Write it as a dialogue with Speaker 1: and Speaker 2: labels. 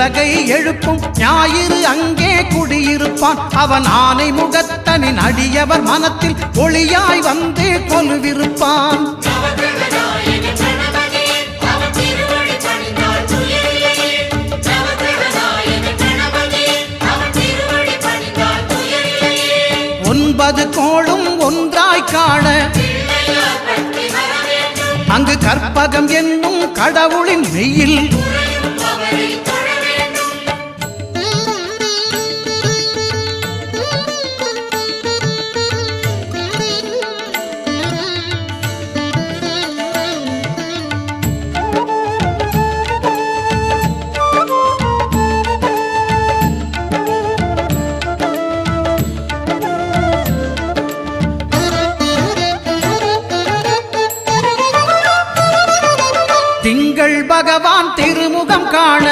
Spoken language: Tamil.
Speaker 1: உலகை எழுப்பும் ஞாயிறு அங்கே குடியிருப்பான். அவன் ஆனை முகத்தனின் அடியவர் மனத்தில் ஒளியாய் வந்து கொலுவிருப்பான். ஒன்பது கோளும் ஒன்றாய் காண அங்கு கற்பகம் என்னும் கடவுளின் மெய்யில் திங்கள் பகவான் திருமுகம் காண